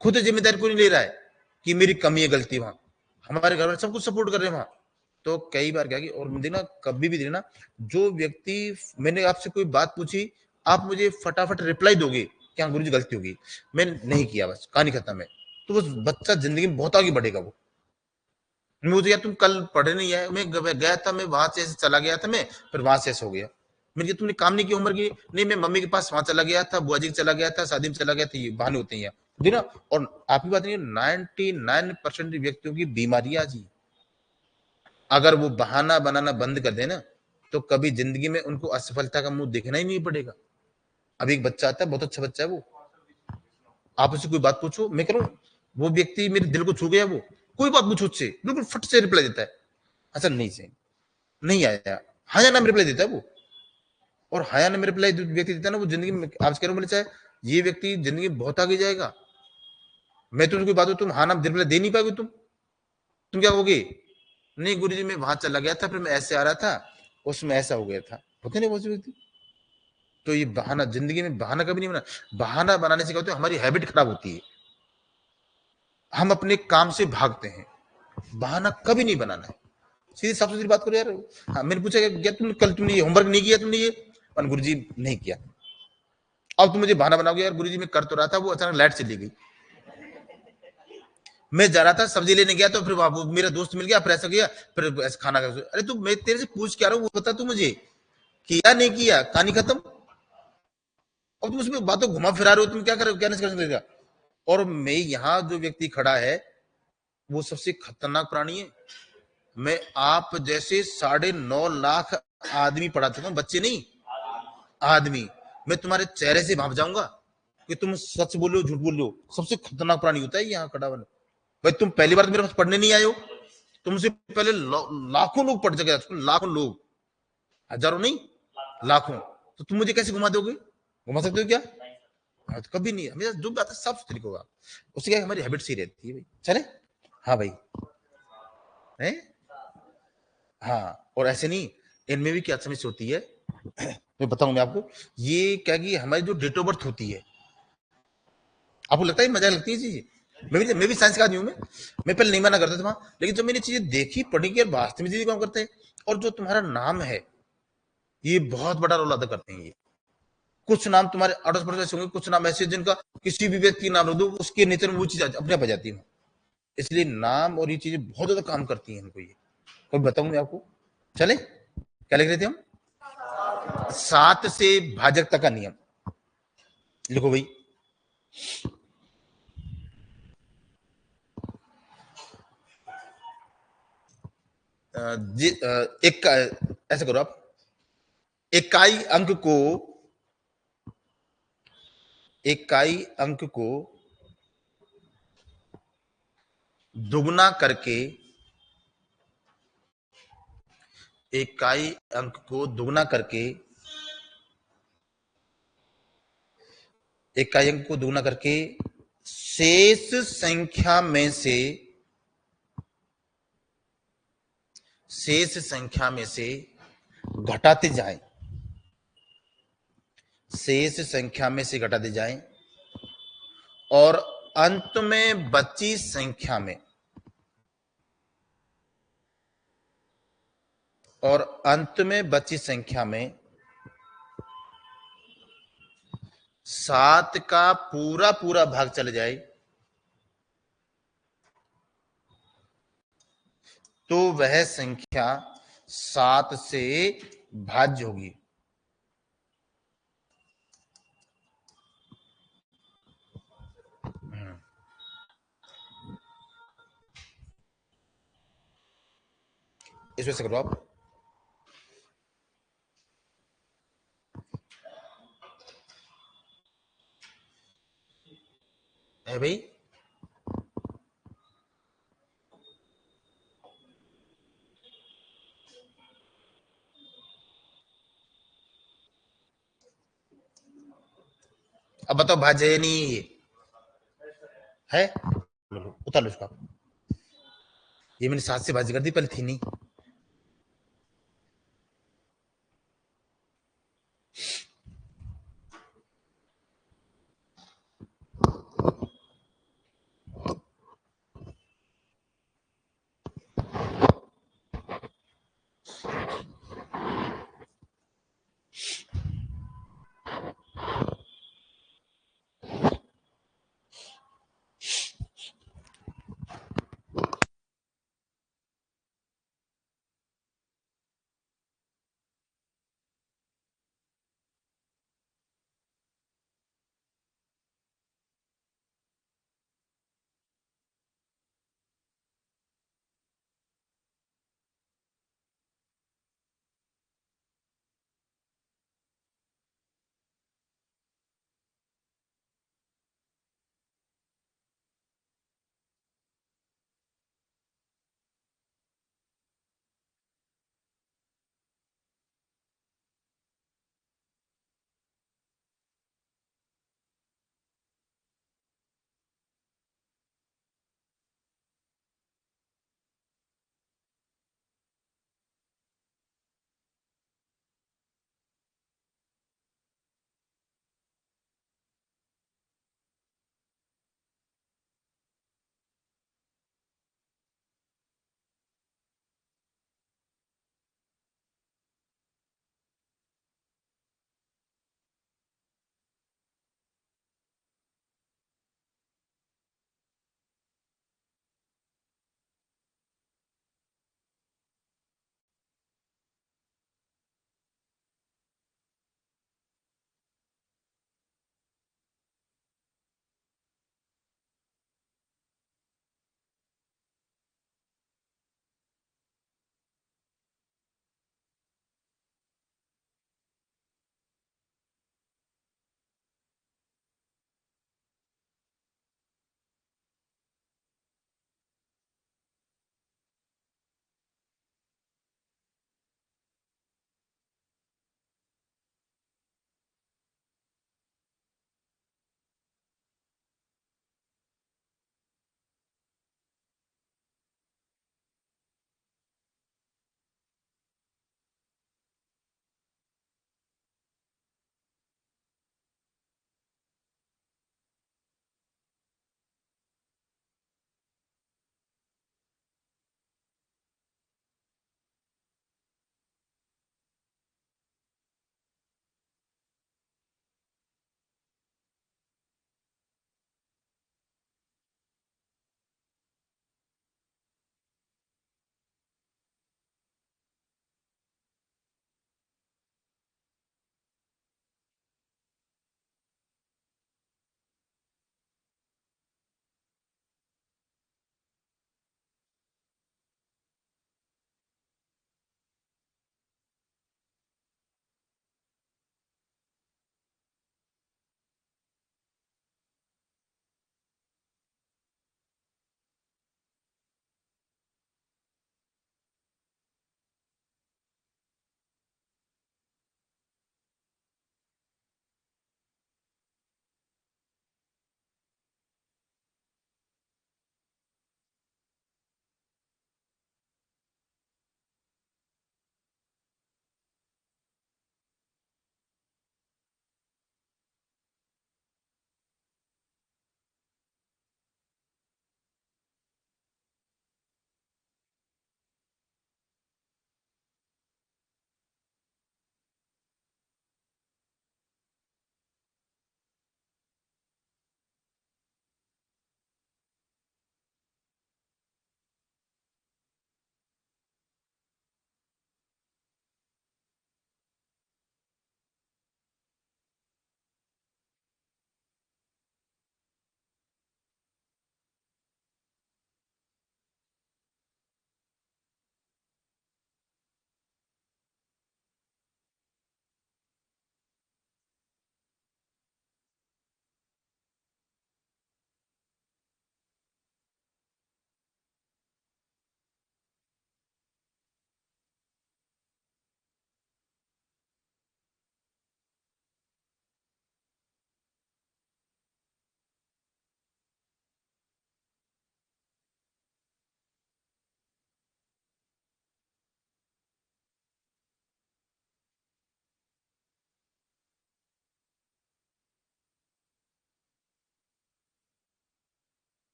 Speaker 1: खुद जिम्मेदारी कोई नहीं ले रहा है कि मेरी कमी है, गलती वहां, हमारे घर वाले सब कुछ सपोर्ट कर रहे हैं वहां। तो कई बार क्या कि, और देखना कभी भी देखना, जो व्यक्ति, मैंने आपसे कोई बात पूछी, आप मुझे फटाफट रिप्लाई दोगे कि हाँ गुरु जी गलती होगी, मैंने नहीं किया, बस कहानी खत्म है, तो वो बच्चा जिंदगी में बहुत आगे बढ़ेगा। वो मुझे यार तुम कल पढ़े नहीं आए, मैं गया था, मैं वहां से ऐसे चला गया था, मैं फिर वहां से ऐसे हो गया, मैंने कहा तुमने काम नहीं किया उम्र की? नहीं, मैं मम्मी के पास वहां चला गया था, बुआ जी के चला गया था, शादी में चला गया था, ये बहाने होते हैं ना। और आपकी बात नहीं, 99% व्यक्तियों की बीमारियां जी, अगर वो बहाना बनाना बंद कर देना, तो कभी जिंदगी में उनको असफलता का मुंह देखना ही नहीं पड़ेगा। अभी एक बच्चा आता है, बहुत अच्छा बच्चा है वो, आप उससे कोई बात पूछो, मैं कह रहा हूँ वो व्यक्ति मेरे दिल को छू गया, वो कोई बात पूछो उससे बिल्कुल फट से रिप्लाई देता है, अच्छा नहीं से नहीं आया, हाँ या ना रिप्लाई देता है वो। और हाँ या ना रिप्लाई व्यक्ति देता है ना, वो जिंदगी में, आप कह रहे हो चाहे ये व्यक्ति जिंदगी में बहुत आगे जाएगा। मैं तुमसे कोई बात हो, तुम हाँ ना रिप्लाई दे नहीं पाओगे, तुम क्या कहोगे? नहीं गुरुजी मैं वहां चला गया था, फिर मैं ऐसे आ रहा था, उसमें ऐसा हो गया था, होते नहीं बहुत व्यक्ति। तो ये बहाना, जिंदगी में बहाना कभी नहीं बना, बहाना बनाने से क्या होता है, हमारी हैबिट खराब होती है, हम अपने काम से भागते हैं, बहाना कभी नहीं बनाना है। सीधी साफ सुथरी बात करो यार। हाँ, मैंने पूछा क्या तुमने कल, तुमने ये होमवर्क नहीं किया, तुमने ये, गुरुजी नहीं किया। अब तुम मुझे बहाना बनाओगे, यार गुरुजी मैं कर तो रहा था, वो अचानक लाइट चली गई, मैं जा रहा था सब्जी लेने गया, तो फिर वो मेरा दोस्त मिल गया, फिर ऐसा गया, फिर ऐसा खाना खा। अरे तू, मैं तेरे से पूछ क्या रहा हूँ, वो बता तू मुझे, किया नहीं किया, कहानी खत्म। अब तुम उसमें बातों घुमा फिरा रहे हो, तुम क्या कर रहे हो, क्या नहीं कर सकते। और मैं यहाँ जो व्यक्ति खड़ा है, वो सबसे खतरनाक प्राणी है। मैं आप जैसे 9.5 लाख आदमी पढ़ा चुका हूं, बच्चे नहीं, आदमी। मैं तुम्हारे चेहरे से भाप जाऊंगा कि तुम सच बोल रहे हो झूठ बोल रहे हो। सबसे खतरनाक प्राणी होता है यहाँ खड़ा बना। भाई तुम पहली बार मेरे पास पढ़ने नहीं आए हो, तुमसे पहले लाखों लोग पढ़ चुके हैं, लाखों लोग, हजारों नहीं, लाखों। तो तुम मुझे कैसे घुमा दोगे? घुमा सकते हो क्या? हाँ, तो कभी नहीं, हमेशा जो बात है साफ सुथरी होगा, उससे क्या हमारी हैबिट सी रहती है भाई। चले, हाँ भाई है, हाँ। और ऐसे नहीं, इनमें भी क्या समस्या होती है मैं बताऊं मैं आपको, ये क्या कि हमारी जो डेट ऑफ बर्थ होती है, आपको लगता है मजा लगती है चीज? मैं भी साइंस का आदमी हूं। मैं पहले नहीं माना करता था वहां, लेकिन जब मैंने चीजें देखी पढ़ी कि वास्तव में चीजें काम करते हैं। और जो तुम्हारा नाम है, ये बहुत बड़ा रोल अदा करते हैं ये। कुछ नाम तुम्हारे अड़ोस पड़ोस ऐसे होंगे, कुछ नाम ऐसे जिनका किसी भी व्यक्ति का नाम रख दो, उसके नेचर में वो चीज अपने आप आ जाती है। इसलिए नाम और ये चीजें बहुत ज्यादा काम करती हैं हमको ये। कोई बताऊं मैं आपको, चले क्या लिख रहे थे हम? 7 से भाजकता का नियम लिखो भाई। एक ऐसा करो आप, इकाई अंक को, इकाई अंक को दुगना करके, इकाई अंक को दुगना करके, इकाई अंक को दुगना करके शेष संख्या में से, शेष संख्या में से घटाते जाएं, शेष संख्या में से घटाते जाएं, और अंत में बची संख्या में, और अंत में बची संख्या में 7 का पूरा पूरा भाग चले जाए, तो वह संख्या 7 से भाज्य होगी। इसमें से करो आप, है भाई। अब बताओ भाज्य है नहीं ये है? उतार लो इसको आप। ये मैंने 7 से भाज्य कर दी, पहले थी नहीं।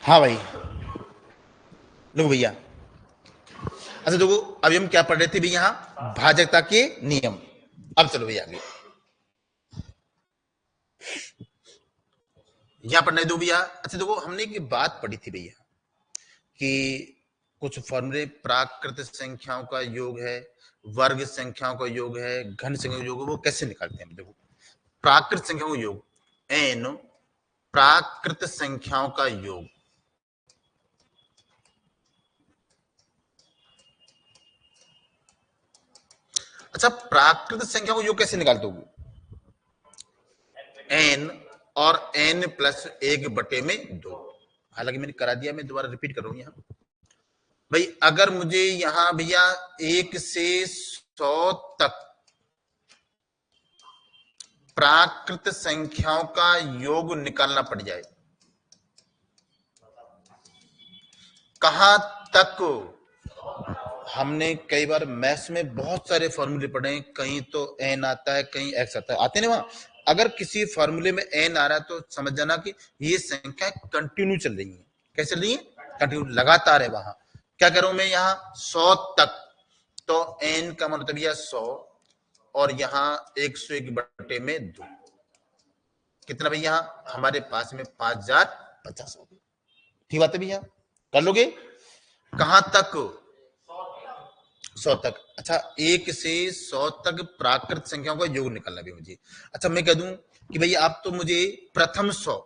Speaker 1: हाँ भाई, लो भैया। अच्छा देखो, अभी हम क्या पढ़ रहे थे भी यहाँ, भाजकता के नियम। अब चलो भैया आगे, यहाँ पढ़ने दो भैया। अच्छा देखो, हमने एक बात पढ़ी थी भैया कि कुछ फॉर्मूले, प्राकृत संख्याओं का योग है, वर्ग संख्याओं का योग है, घन संख्याओं का योग है, वो कैसे निकालते हैं। देखो, प्राकृत संख्याओं का योग, एन प्राकृत संख्याओं का योग। अच्छा, प्राकृत संख्याओं का योग कैसे निकालते हो। एन और एन प्लस एक बटे में दो। हालांकि मैंने करा दिया, मैं दोबारा रिपीट कर रहा हूं यहाँ। भाई अगर मुझे यहां भैया 1 से 100 तक प्राकृत संख्याओं का योग निकालना पड़ जाए, कहां तक। हमने कई बार मैथ्स में बहुत सारे फॉर्मूले पढ़े हैं, कहीं तो एन आता है, कहीं एक्स आता है, आते नहीं वहां। अगर किसी फॉर्मूले में एन आ रहा है तो समझ जाना कि ये संख्या कंटिन्यू चल रही है। कैसे चल रही है, कंटिन्यू, लगातार है वहां। क्या करूं मैं यहाँ 100 तक, तो एन का मतलब यह 100, और यहाँ 101 बटे में 2, कितना भैया हमारे पास में 5050 हो गए। ठीक बात है भैया, कर लोगे। कहां तक, 100 तक। अच्छा, 1 से 100 तक प्राकृत संख्याओं का योग निकालना भी मुझे। अच्छा मैं कह दूं कि भैया आप तो मुझे प्रथम 100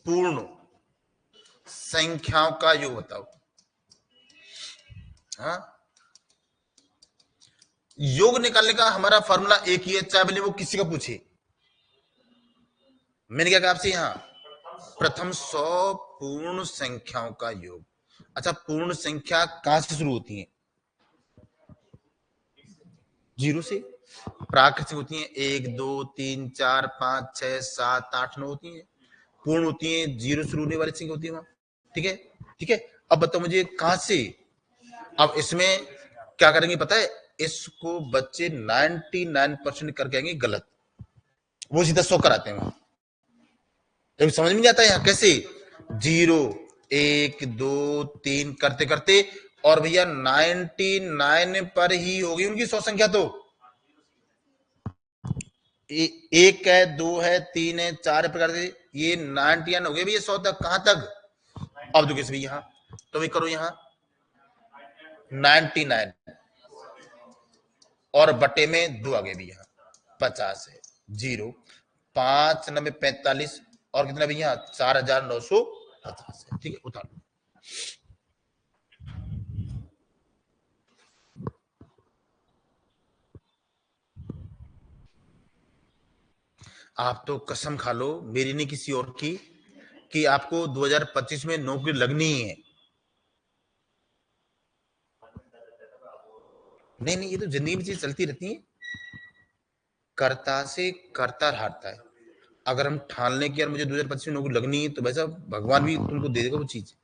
Speaker 1: पूर्ण संख्याओं का योग बताओ। हाँ, योग निकालने का हमारा फॉर्मूला एक ही है, चाहे भले वो किसी का पूछे। मैंने क्या कहा आपसे यहाँ, प्रथम 100 पूर्ण संख्याओं का योग। अच्छा, पूर्ण संख्या कहां से शुरू होती है, 0 से। प्राकृतिक होती है 1 2 3 4 5 6 7 8 9 होती है। पूर्ण होती है 0 शुरू होने वाली संख्या होती है वहां। ठीक है, ठीक है। अब बताओ मुझे कहां से। अब इसमें क्या करेंगे पता है, इसको बच्चे 99% करके आएंगे गलत, वो सीधा 100 कराते हैं वहां। तो समझ में नहीं आता यहाँ कैसे, 0 1 2 3 करते करते, और भैया 99 पर ही होगी उनकी 100 संख्या। तो एक है, 2 है, 3 है, 4 प्रकार से ये 99 हो गए भैया 100 तक। कहां तक, अब देखो इसमें यहाँ, तो भी करो यहाँ 99 और बटे में 2 आ गए भी यहाँ 50 है, 0 5 9 45, और कितना भी यहाँ 4950 है। ठीक है, उतार। आप तो कसम खा लो मेरी नहीं किसी और की, कि आपको 2025 में नौकरी लगनी ही है। नहीं नहीं, ये तो जिंदगी में चीज चलती रहती है, कर्ता से कर्ता हारता है। अगर हम ठान लें कि यार मुझे 2025 में नौकरी लगनी है, तो भाई साहब भगवान भी तुमको दे देगा वो चीज।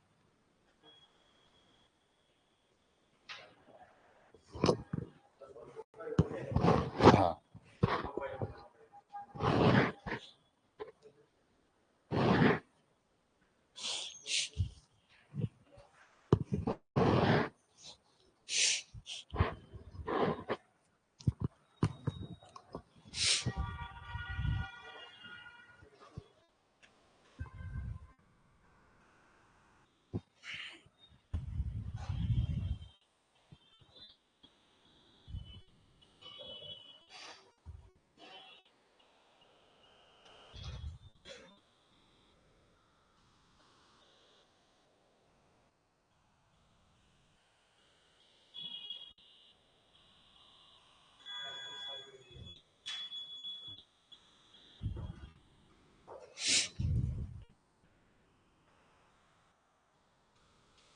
Speaker 1: हाँ,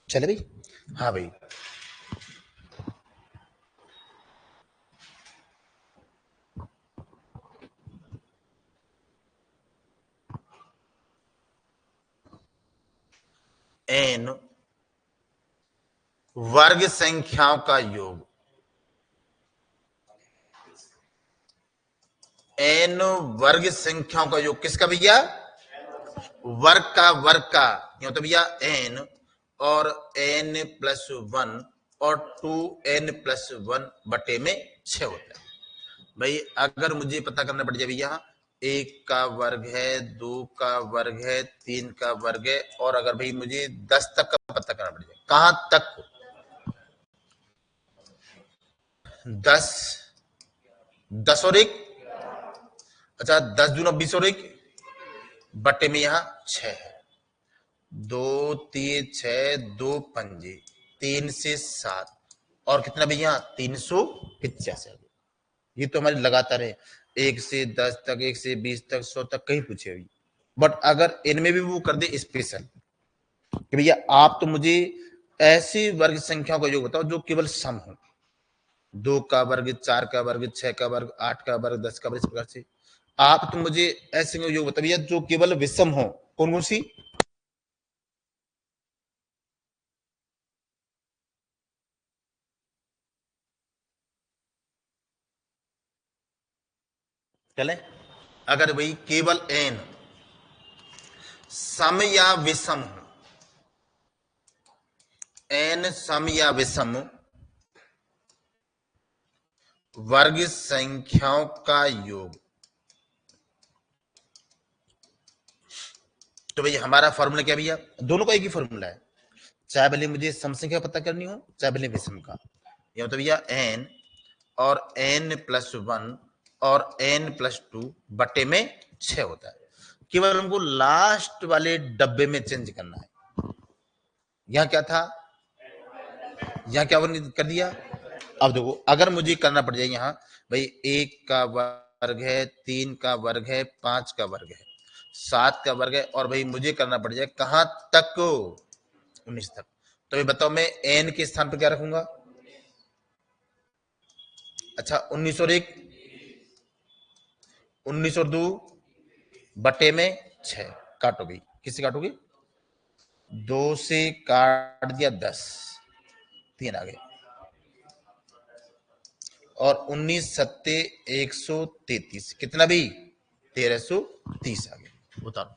Speaker 1: चले भाई। हाँ भाई, एन वर्ग संख्याओं का योग। एन वर्ग संख्याओं का योग किसका भैया? वर्ग का ये तो भैया एन और एन प्लस वन और 2n+1 बटे में 6 होता है। भाई अगर मुझे पता करना पड़ जाए भैया 1 का वर्ग है, 2 का वर्ग है, 3 का वर्ग है, और अगर भाई मुझे 10 तक का पता करना पड़ जाए, कहां तक? 10, 10 और 1, अच्छा 10 दूना 20 और 1 बटे में यहां 6 है। 2 3 6 2 पंजे 3 से 7 और कितना भैया 385। ये तो हमारी लगातार है, 1 से 10 तक, 1 से 20 तक, 100 तक कहीं पूछे हुई। बट अगर इनमें भी वो कर दे स्पेशल कि भैया आप तो मुझे ऐसी वर्ग संख्याओं का योग बताओ जो केवल सम हो, 2 का वर्ग, 4 का वर्ग, 6 का वर्ग, 8 का वर्ग, 10 का वर्ग, इस प्रकार से आप तो मुझे ऐसे योग बताओ भैया जो केवल विषम हो। कौन कौन सी? चले, अगर भाई केवल एन सम या विषम हो, एन सम या विषम वर्ग संख्याओं का योग, तो भैया हमारा फॉर्मूला क्या भैया? दोनों का एक ही फॉर्मूला है, चाहे भले मुझे सम संख्या पता करनी हो चाहे भले विषम का। ये मतलब भैया एन और n+1 और n+2 बटे में 6 होता है। केवल हमको लास्ट वाले डब्बे में चेंज करना है। यहां क्या था, यहां क्या कर दिया। अब देखो अगर मुझे करना पड़ जाए यहाँ भाई 1 का वर्ग है, 3 का वर्ग है, 5 का वर्ग है, 7 का वर्ग है, और भाई मुझे करना पड़ जाए कहां तक? 19 तक। तो ये बताओ मैं n के स्थान पर क्या रखूंगा? अच्छा 19 और 1, 19 और 2 बटे में 6, काटो भाई, किससे काटोगे? 2 से काट दिया 10, 3 आ गए, और 19 सत्ते 133, कितना भी 1330 आ गए। उतारो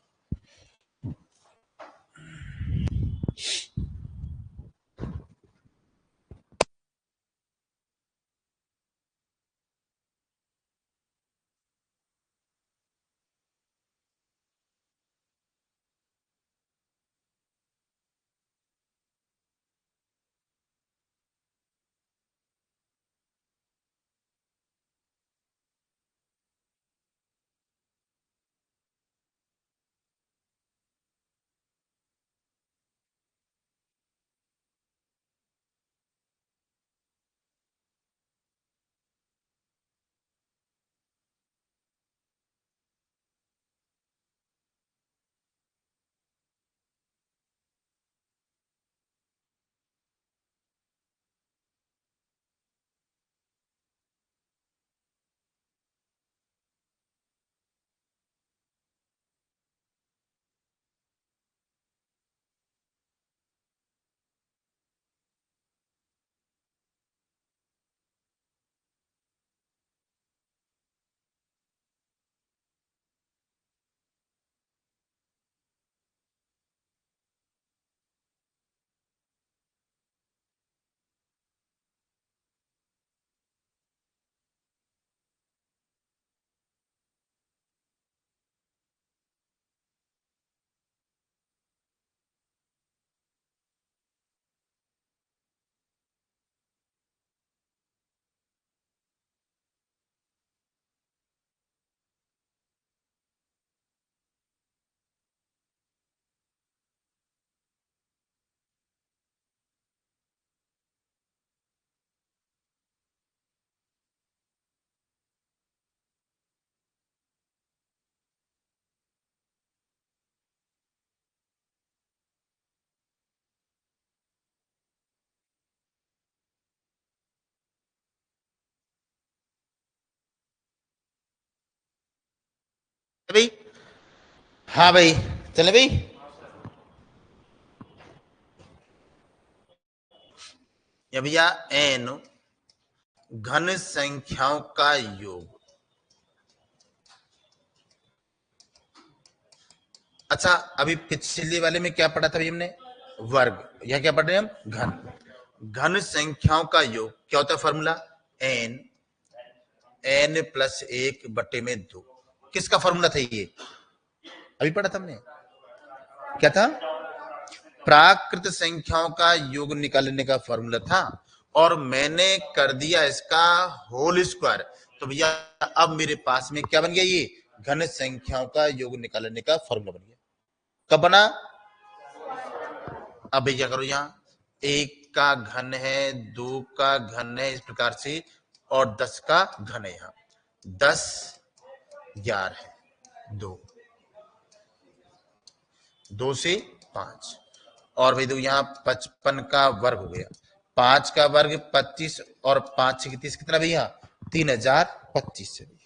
Speaker 1: भाई। हाँ भाई, चले भाई। या भैया n घन संख्याओं का योग, अच्छा, अभी पिछले वाले में क्या पढ़ा था अभी हमने? वर्ग। यह क्या पढ़ रहे हैं हम? घन। घन संख्याओं का योग क्या होता है? फॉर्मूला एन, एन प्लस एक बटे में दो। किसका फॉर्मूला था ये? अभी पढ़ा था हमने। क्या था? प्राकृत संख्याओं का योग निकालने का फॉर्मूला था, और मैंने कर दिया इसका होल स्क्वायर। तो भैया अब मेरे पास में क्या बन गया? ये घन संख्याओं का योग निकालने का फॉर्मूला बन गया। कब बना? अब भैया करो, यहाँ एक का घन है, दो का घन है, इस प्रकार से, और 10 का घन है। यहाँ 10 11 है, दो, दो से 5, और भाई देखो यहाँ 55 का वर्ग हो गया। 5 का वर्ग 25, और 5 से 30 कितना भैया? 3025 से।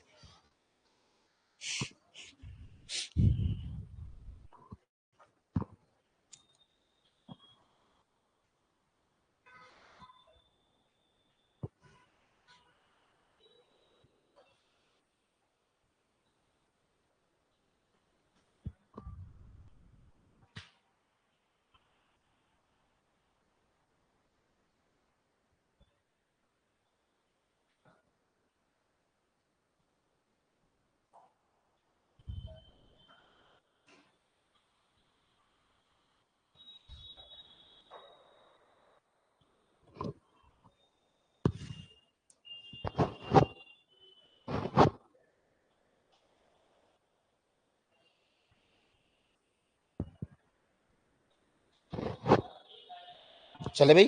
Speaker 1: चले भाई?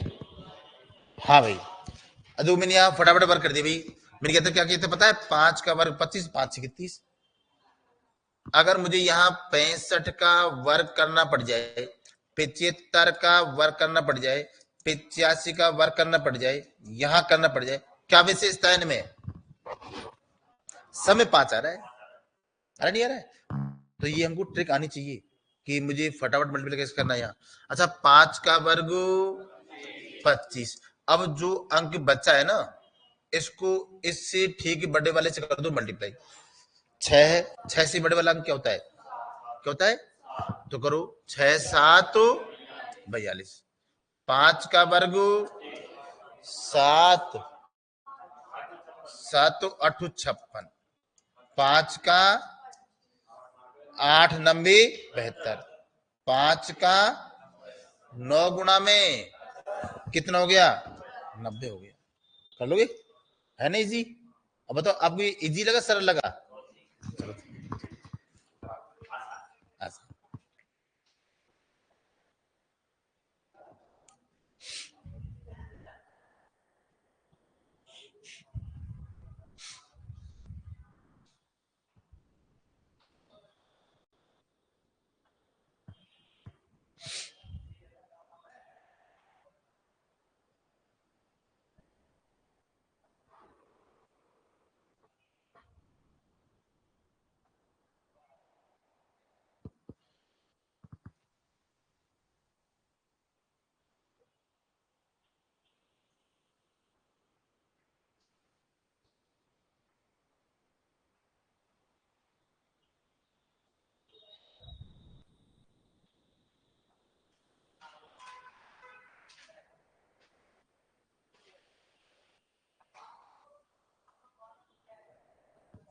Speaker 1: हाँ भाई, अरे मैंने यहाँ फटाफट वर्क कर दिया भाई। मैंने कहता क्या कहते पता है? 5 का वर्ग 25, 5 से 30। अगर मुझे यहाँ 65 का वर्ग करना पड़ जाए, 75 का वर्ग करना पड़ जाए, 85 का वर्ग करना पड़ जाए, यहाँ करना पड़ जाए, क्या विशेषता है इनमें? सब में 5 आ रहा है, अरे नहीं आ रहा है? तो ये हमको ट्रिक आनी चाहिए कि मुझे फटाफट मल्टीप्लिकेशन करना है यहाँ। अच्छा, 5 का वर्ग 25। अब जो अंक बचा है ना, इसको इससे ठीक बड़े वाले से कर दो मल्टीप्लाई। 6 है, 6 से बड़े वाला अंक क्या होता है? क्या होता है? तो करो, 6 7 42। 5 का वर्ग 7, 7 8 56। 5 का 8 90 72। 5 का 9 गुणा में कितना हो गया? 90 हो गया। कर लोगे? है ना इजी? अब बताओ, आपको ये इजी लगा सरल लगा? चलो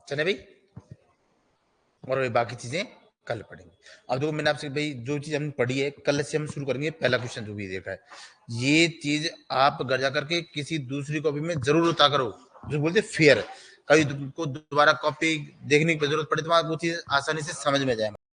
Speaker 1: चले भाई, और बाकी चीजें कल पढ़ेंगे। अब देखो, मैंने आपसे भाई जो चीज हमने पढ़ी है, कल से हम शुरू करेंगे पहला क्वेश्चन जो भी देखा है। ये चीज आप घर जाकर के किसी दूसरी कॉपी में जरूर उतार करो, जो बोलते फेयर। कभी तुमको दोबारा कॉपी देखने की जरूरत पड़े तो वो चीज आसानी से समझ में जाए।